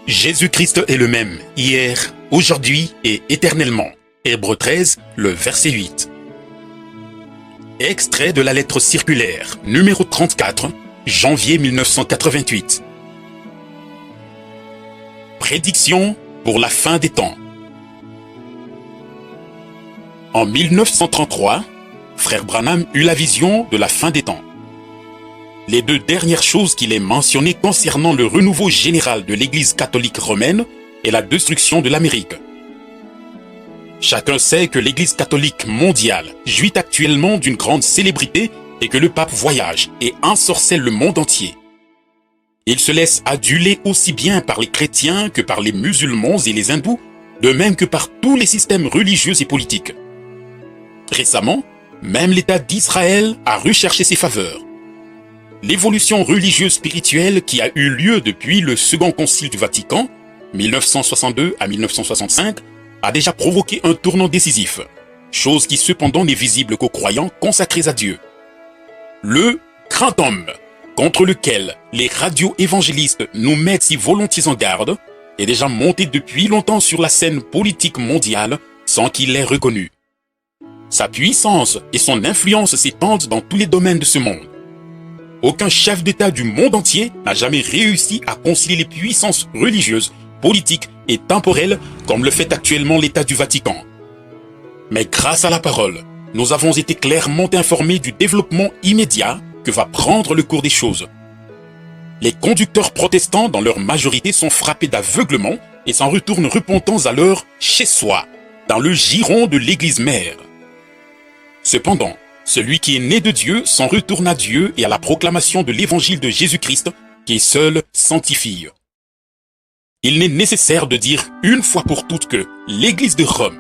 Jésus-Christ est le même, hier, aujourd'hui et éternellement. Hébreux 13, le verset 8. Extrait de la lettre circulaire, numéro 34, janvier 1988. Prédiction pour la fin des temps. En 1933, frère Branham eut la vision de la fin des temps. Les deux dernières choses qu'il est mentionnées concernant le renouveau général de l'Église catholique romaine et la destruction de l'Amérique. Chacun sait que l'Église catholique mondiale jouit actuellement d'une grande célébrité et que le pape voyage et ensorcelle le monde entier. Il se laisse aduler aussi bien par les chrétiens que par les musulmans et les hindous, de même que par tous les systèmes religieux et politiques. Récemment, même l'État d'Israël a recherché ses faveurs. L'évolution religieuse spirituelle qui a eu lieu depuis le Second Concile du Vatican, 1962 à 1965, a déjà provoqué un tournant décisif, chose qui cependant n'est visible qu'aux croyants consacrés à Dieu. Le grand homme, contre lequel les radio-évangélistes nous mettent si volontiers en garde, est déjà monté depuis longtemps sur la scène politique mondiale sans qu'il l'ait reconnu. Sa puissance et son influence s'étendent dans tous les domaines de ce monde. Aucun chef d'État du monde entier n'a jamais réussi à concilier les puissances religieuses, politiques et temporelles comme le fait actuellement l'État du Vatican. Mais grâce à la parole, nous avons été clairement informés du développement immédiat que va prendre le cours des choses. Les conducteurs protestants dans leur majorité sont frappés d'aveuglement et s'en retournent repentants alors chez soi, dans le giron de l'Église mère. Cependant, celui qui est né de Dieu s'en retourne à Dieu et à la proclamation de l'évangile de Jésus-Christ, qui est seul sanctifie. Il n'est nécessaire de dire une fois pour toutes que l'Église de Rome,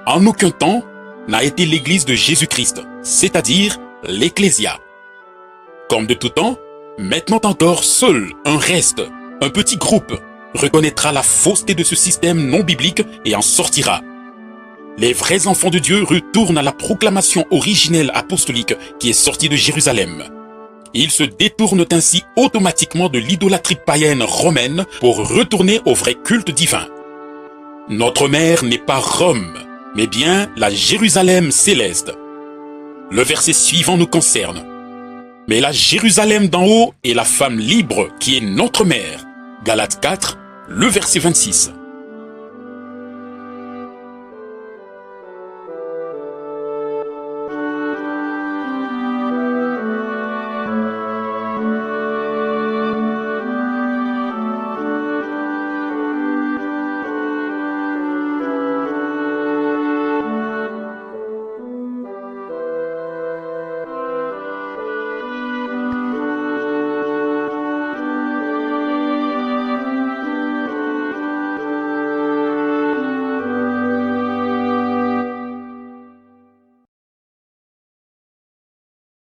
en aucun temps, n'a été l'Église de Jésus-Christ, c'est-à-dire l'Ecclésia. Comme de tout temps, maintenant encore seul un reste, un petit groupe, reconnaîtra la fausseté de ce système non biblique et en sortira. Les vrais enfants de Dieu retournent à la proclamation originelle apostolique qui est sortie de Jérusalem. Ils se détournent ainsi automatiquement de l'idolâtrie païenne romaine pour retourner au vrai culte divin. Notre mère n'est pas Rome, mais bien la Jérusalem céleste. Le verset suivant nous concerne. Mais la Jérusalem d'en haut est la femme libre qui est notre mère. Galates 4, le verset 26.